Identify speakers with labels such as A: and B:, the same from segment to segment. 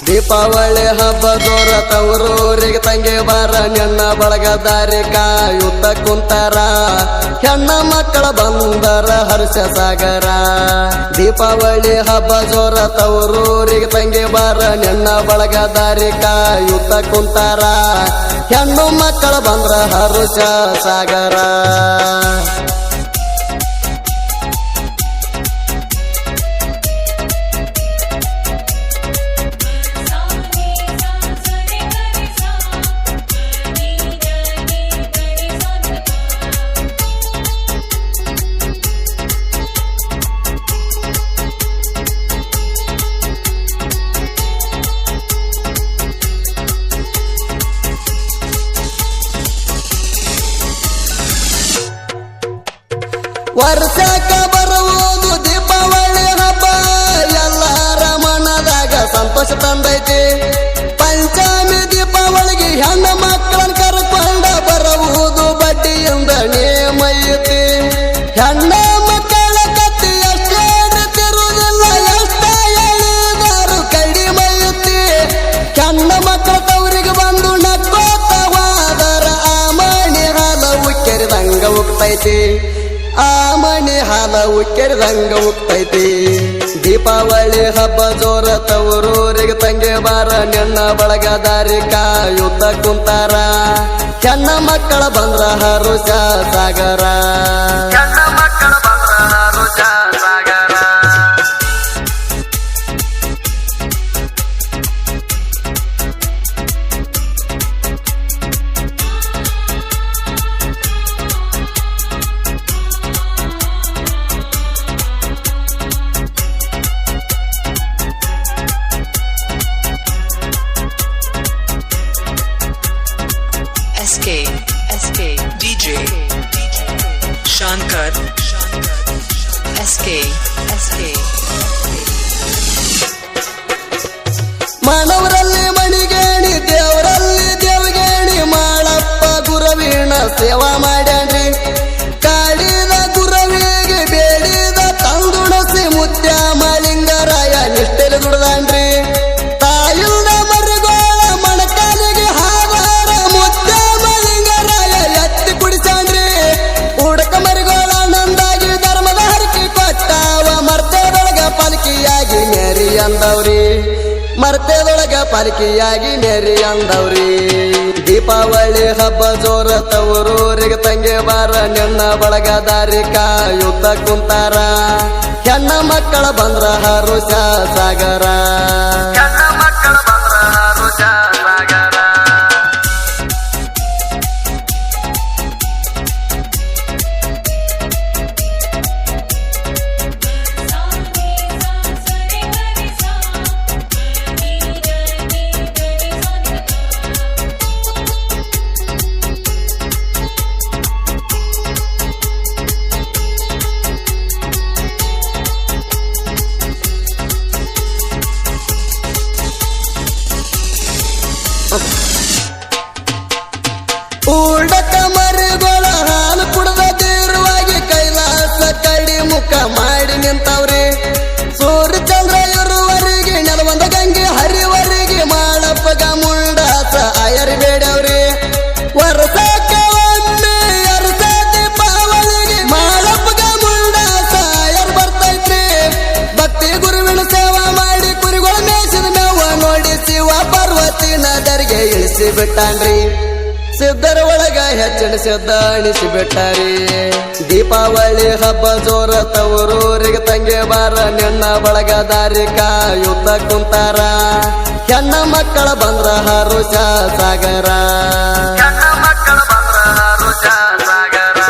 A: ದೀಪಾವಳಿ ಹಬ್ಬ ಜೋರ ತವರೂರಿಗೆ ತಂಗಿ ಬಾರ ನಿನ್ನ ಬಳಗ ದಾರಿ ಕಾಯುತ್ತ ಕುಂತಾರ ಹೆಣ್ಣ ಮಕ್ಕಳ ಬಂದರ ಹರ್ಷ ಸಾಗರ. ದೀಪಾವಳಿ ಹಬ್ಬ ಜೋರ ತವರೂರಿಗೆ ತಂಗಿ ಬಾರ ನಿನ್ನ ಬಳಗ ದಾರಿ ಕಾಯುತ್ತ ಕುಂತಾರ ಹೆಣ್ಣು ಮಕ್ಕಳ ಬಂದ್ರ ಹರ್ಷ ಸಾಗರ. ವರ್ಷಕ್ಕ ಬರುವುದು ದೀಪಾವಳಿ ಹಬ್ಬ ಎಲ್ಲರ ಮನದಾಗ ಸಂತೋಷ ತಂದೈತಿ. ಪಂಚಮಿ ದೀಪಾವಳಿಗೆ ಹೆಣ್ಣು ಮಕ್ಕಳನ್ನ ಕರ್ಕೊಂಡ ಬರುವುದು ಬಡ್ಡಿಯಿಂದ ನೇಮೈತಿ. ಹೆಣ್ಣ ಮಕ್ಕಳ ಕತ್ತಿ ಎಷ್ಟೇ ತಿರುವುದಿಲ್ಲ ಎಷ್ಟ ಹೇಳಿದರು ಕಡಿಮೈತಿ. ಹೆಣ್ಣ ಮಕ್ಕಳ ತವರಿಗೆ ಬಂದು ನಕ್ಕೋತವಾದರ ಆ ಮಣಿ ಹಾಲ ಉಕ್ಕೆರಿದಂಗ ಉಕ್ತೈತಿ. ಆ ಮಣಿ ಹಾಲ ಉಕ್ಕೆರಿದಂಗ ಉಕ್ತೈತಿ. ದೀಪಾವಳಿ ಹಬ್ಬ ಜೋರ ತವರೂರಿಗೆ ತಂಗಿ ಬಾರ ನಿನ್ನ ಬಳಗ ದಾರಿ ಕಾಯುತ್ತ ಕುಂತಾರ ಹೆಣ್ಣ ಮಕ್ಕಳ ಬಂದ್ರ ಹರುಷ ಸಾಗರ. ಹೆಣ್ಣ ಮಕ್ಕಳ ಬಂದ್ರ ಹರುಷ ಸಾಗರ.
B: SK DJ Shankar SK
A: ಮಾನವರಲ್ಲಿ ಮಣಿಗೇಣಿ ದೇವರಲ್ಲಿ ದೇವಗೇಣಿ ಮಾಡಪ್ಪ ಗುರವೀಣ ಸೇವಾ ಮಾಡ್ಯಾನ್ರಿ. ಕಾಡಿದ ಗುರವಿಗೆ ಬೇಡಿದ ತಂದುಣಸಿ ಮುತ್ಯ ಮಾಲಿಂಗರಾಯ ನಿಷ್ಠೆಲಿ ದುಡ್ದಾನ್ರಿ. ತಾಯಿಲ್ದ ಮರಿಗೋಳ ಮಣಕಾಲಿಗೆ ಹಾದಾರ ಮುತ್ಯ ಮಾಲಿಂಗರಾಯ ಎತ್ತಿ ಕುಡಿಸಾನ್ರಿ. ಉಡಕ ಮರಿಗೋಳ ನಂದಾಗಿ ಧರ್ಮದ ಹರಕೆ ಕೊಟ್ಟಾವ ಮರ್ತದೊಳಗ ಪಾಲಿಕೆಯಾಗಿ ಮೇರಿ ಅಂದವ್ರಿ. ಮರ್ತದೊಳಗ ಪಾಲಿಕೆಯಾಗಿ ಮೇರಿ ಅಂದವ್ರಿ. ದೀಪಾವಳಿ ಹಬ್ಬ ಜೋರ ತವರೂರಿಗೆ ತಂಗಿ ಬಾರ ನಿನ್ನ ಬಳಗ ದಾರಿ ಕಾಯುತ್ತ ಕುಂತಾರ ಹೆಣ್ಣ ಮಕ್ಕಳ ಬಂದ್ರ ಹರುಷ ಸಾಗರ. ಹೆಣ್ಣ ಮಕ್ಕಳ ಬಂದ್ರ ಹರುಷ ಸಾಗರ. ಉಡಕ ಮರಿಗೋಳ ಹಾಲು ಕುಡದ ತೀರುವಾಗಿ ಕೈಲಾಸ ಕಡಿ ಮುಖ ಮಾಡಿ ನಿಂತವ್ರಿ. ಸೂರ್ಯಚಂದ್ರ ಇರುವರಿಗೆ ನೆಲವಂದ ಗಂಗೆ ಹರಿವರಿಗೆ ಮಾಡಪ್ಪಗ ಮುಂಡಾಸ ಆಯರಿ ಬೇಡವ್ರಿ. ವರ್ಷಕ್ಕ ಒಮ್ಮೆ ಅರಸ ದೀಪಾವಳಿಗೆ ಮಾಡಪ್ಪಗ ಮುಂಡಾಸ ಆಯರ್ ಬರ್ತೈತ್ರಿ. ಭಕ್ತಿ ಗುರುವಿನ ಸೇವಾ ಮಾಡಿ ಕುರಿಗಳ ಮೇಸಿದ ಮೇವ ನೋಡಿ ಶಿವ ಪಾರ್ವತಿ ನದರಿಗೆ ಇಳಿಸಿ ಬಿಟ್ಟಾನ್ರಿ. ಸಿದ್ಧರ ಒಳಗ ಹೆಚ್ಚಿನ ಸಿದ್ಧ ಅಣಿಸಿ ಬಿಟ್ಟಾರಿ. ದೀಪಾವಳಿ ಹಬ್ಬ ಜೋರ ತವರೂರಿಗೆ ತಂಗಿ ಬಾರ ನಿನ್ನ ಬಳಗ ದಾರಿ ಕಾಯುತ್ತ ಕುಂತಾರ ಹೆಣ್ಣ ಮಕ್ಕಳ ಬಂದ್ರ ಹರುಷ ಸಾಗರ. ಹೆಣ್ಣ ಮಕ್ಕಳ ಬಂದ್ರ ಹರುಷ ಸಾಗರ.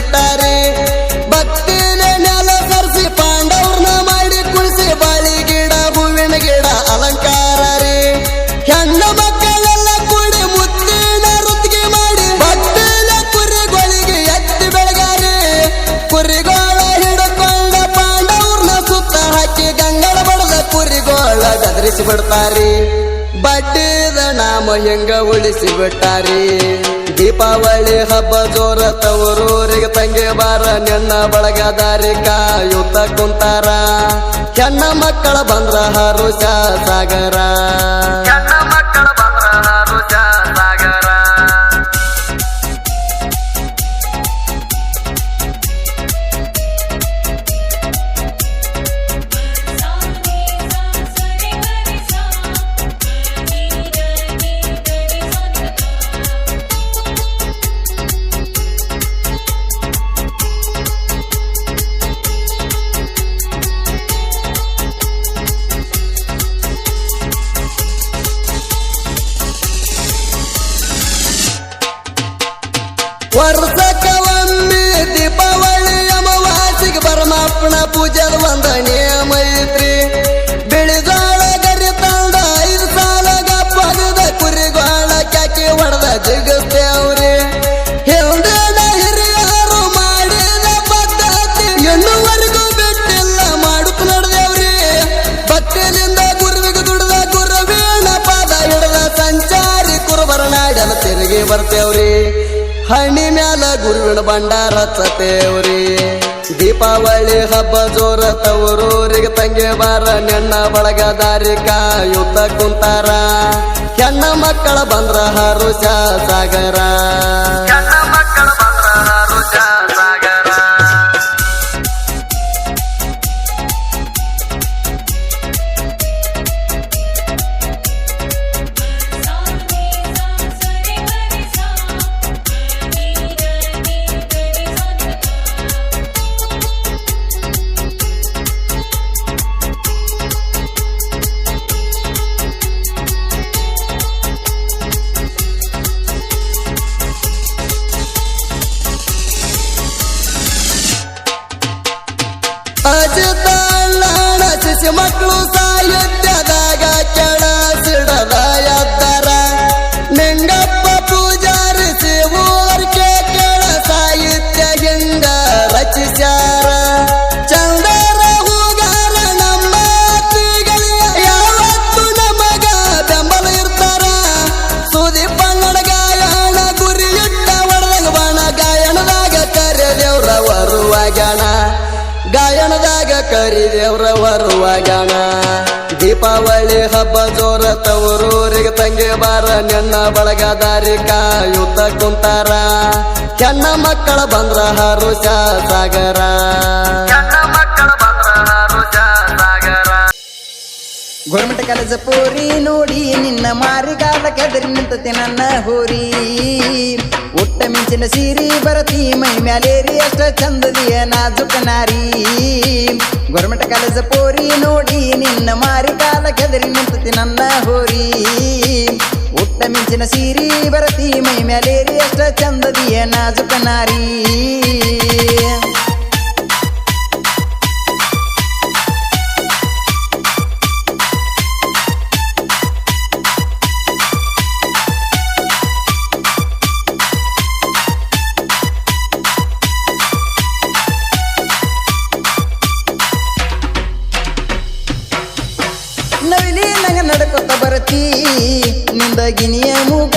A: ಬಿಟ್ಟಾರೆ ಭಕ್ತಿಲೆ ನೆಲ ಸರಿಸಿ ಪಾಂಡವ್ರನ್ನ ಮಾಡಿ ಕುಳಿಸಿ ಬಾಳಿ ಗಿಡ ಹೂವಿನ ಗಿಡ ಅಲಂಕಾರ ರೀ ಹೆಣ್ಣ ಮಕ್ಕಳೆಲ್ಲ ಕೂಡಿ ಮುತ್ತಿನ ರುತ್ತಿಗೆ ಮಾಡಿ ಭಕ್ತಿಲೆ ಕುರಿಗಳಿಗೆ ಎತ್ತಿ ಬೆಳಗಾರಿ ಕುರಿಗೋಳ ಹಿಡ್ಕೊಂಡ ಪಾಂಡವ್ರನ್ನ ಸುತ್ತ ಹಾಕಿ ಗಂಗಳ ಬಡದ ಕುರಿಗೋಳ ಗದರಿಸಿ ಬಿಡ್ತಾರಿ ಬಡ್ಡಿದ ನಾಮ ಹೆಂಗ ಉಳಿಸಿ ಬಿಟ್ಟಾರಿ ದೀಪಾವಳಿ ಹಬ್ಬ ಜೋರ ತವರೂರಿಗೆ ತಂಗಿ ಬಾರ ನೆನ್ನ ಬಳಗದಾರಿ ಕಾಯುತ್ತ ಕುಂತಾರ ಹೆಣ್ಣ ಮಕ್ಕಳ ಬಂದ್ರ ಹರುಷ ಸಾಗರ ಹೆಣ್ಣ ಮಕ್ಕಳ ಬಂದ್ರ ಹರುಷ ಸಾಗರ ವರ್ಷಕ್ಕೊಮ್ಮೆ ದೀಪಾವಳಿ ಅಮಾವಾಸ್ಯೆಗೆ ಪರಮಾತ್ಮನ ಪೂಜೆದ ಒಂದ ನಿಯಮ ಐತ್ರಿ ಬಿಳಿಜೋಳ ಗರಿ ತಂದ 5 ಸಾಲ ಗಪ್ಪಗದ ಕುರಿಗೋಳ ಕ್ಯಾಕಿ ಹೊಡೆದ ಜಿಗಸ್ತೇವ್ರಿ ಹಿಂದಿನ ಹಿರಿಯರು ಮಾಡಿದ ಪದ್ಧತಿ ಇನ್ನುವರೆಗೂ ಬಿಟ್ಟಿಲ್ಲ ಮಾಡುತ್ತ ನಡೆದೇವ್ರಿ ಭಕ್ತಿಯಿಂದ ಗುರುವಿಗೆ ದುಡಿದ ಗುರುವಿನ ಪಾದ ಹಿಡಿದ ಸಂಚಾರಿ ಕುರುಬರ ನಾಡಲು ತಿರುಗಿ ಬರ್ತೇವ್ರಿ ಹಣ್ಣಿ ಮ್ಯಾಲ ಗುರುವಿನ ಭಂಡಾರ ಹಚ್ಚತೇವ್ರಿ ದೀಪಾವಳಿ ಹಬ್ಬ ಜೋರ ತವರೂರಿಗೆ ತಂಗಿ ಬಾರ ನೆನ್ನ ಬಳಗದಾರಿ ಕಾಯುತ್ತ ಕುಂತಾರ ಹೆಣ್ಣ ಮಕ್ಕಳ ಬಂದ್ರ ಹರುಷ ಸಾಗರ ಹೆಣ್ಣ ಮಕ್ಕಳ ಬಂದ್ರ ಹರುಷ ಸಾಗರ ಅಜಿತಾಳ ಶಿಶು ಮಕ್ಕಳು ಸಾಹಿತ್ಯದಾಗ ಕೆಳ ಸಿಡದ ಎದ್ದರ ನಿಂಗಪ್ಪ ಪೂಜಾರಿ ಶಿವರ್ಕೆ ಕೆಳ ಸಾಹಿತ್ಯ ಹಿಂಗ ರಚಿಸ್ಯಾರ ಚಂದರ ಹೂಗಾರ ನಮ್ಮ ತಿಗಳಿಯ ಯಾವತ್ತು ನಮಗ ಬೆಂಬಲ ಇರ್ತಾರ ಸುದಿ ಪನ್ನಡ ಗಾಯನ ಗುರಿ ಇಟ್ಟ ಹೊಡೆದಂಗ ಬಾಣ ಗಾಯನದಾಗ ಕರೆದೇವ್ರ ಬರುವಾಗಣ ಗಾಯನದಾಗ ಕರಿದೇವ್ರ ಬರುವಾಗಣ ದೀಪಾವಳಿ ಹಬ್ಬ ಜೋರ ತವರೂರಿಗೆ ತಂಗಿ ಬಾರ ನೆನ್ನ ಬಳಗದಾರಿ ಕಾಯುತ್ತ ಕುಂತಾರ ಹೆಣ್ಣ ಮಕ್ಕಳ ಬಂದ್ರ ಹರುಷ ಸಾಗರ ಹೆಣ್ಣ ಮಕ್ಕಳ ಬಂದ್ರ ಹರುಷ ಸಾಗರ
C: ಗೋರ್ಮೆಂಟ್ ಕಾಲೇಜ್ ಪೋರಿ ನೋಡಿ ನಿನ್ನ ಮಾರಿಗಾಲ ಕೆದರಿ ನಿಂತತಿ ನನ್ನ ಹೋರಿ ಉಟ್ಟ ಮಿಂಚಿನ ಸೀರಿ ಬರತಿ ಮೈ ಮ್ಯಾಲೇರಿ ಅಷ್ಟ ಚಂದದಿಯ ನಾಜುಕ ನಾರಿ ಗೋರ್ಮೆಂಟ್ ಕಾಲೇಜ್ ಪೋರಿ ನೋಡಿ ನಿನ್ನ ಮಾರಿಗಾಲ ಕೆದರಿ ನಿಂತತಿ ನನ್ನ ಹೋರಿ ಉಟ್ಟ ಮಿಂಚಿನ ಸೀರಿ ಬರತಿ ಮೈ ಮ್ಯಾಲೇರಿ ಅಷ್ಟ ಚಂದದಿಯ ನಾಜುಕ ನಾರಿ ನವಿಲಿ ನಂಗ ನಡ್ಕೊತ ಬರತಿ ನಿಂದ ಗಿನಿಯ ಮುಗ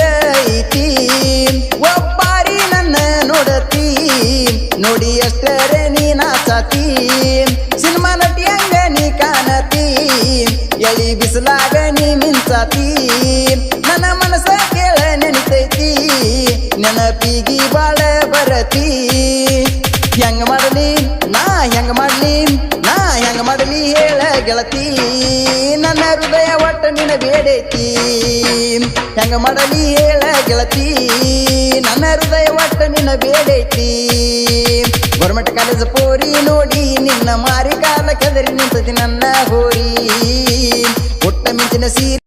C: ಐತಿ ಒಬ್ಬಾರಿ ನನ್ನ ನೋಡತಿ ನೋಡಿ ಅಷ್ಟರೇ ನೀ ನಾಚತಿ ಸಿನಿಮಾ ನಟಿ ಹಂಗ ನೀ ಕಾಣತಿ ಎಳಿ ಬಿಸಿಲಾಗ ನೀ ಮಿಂಚತಿ ನನ್ನ ಮನಸ್ಸ ಕೇಳ ನೆನಿತೈತಿ ನೆನಪಿಗಿ ಬಾಳ ಬರತಿ ಹೆಂಗ ಮಾಡಲಿ ನಾ ಹೆಂಗ ಮಾಡಲಿ ನಾ ಹೆಂಗ ಮಾಡಲಿ ಹೇಳ ಗೆಳತಿ ನನ್ನ ಹೃದಯ ಒಟ್ಟ ನಿನ ಬೇಡೈತಿ ಹೆಂಗ ಮಾಡಲಿ ಹೇಳ ಗೆಳತಿ ನನ್ನ ಹೃದಯ ಒಟ್ಟ ನಿನ ಬೇಡೈತಿ ಗೋರ್ಮೆಂಟ್ ಕಾಲೇಜ್ ಪೋರಿ ನೋಡಿ ನಿನ್ನ ಮಾರಿ ಕಾಲ ಕೆದರಿ ನಿಂತತಿ ನನ್ನ ಹೋರಿ ಒಟ್ಟ ಮಿಂಚಿನ ಸೀರೆ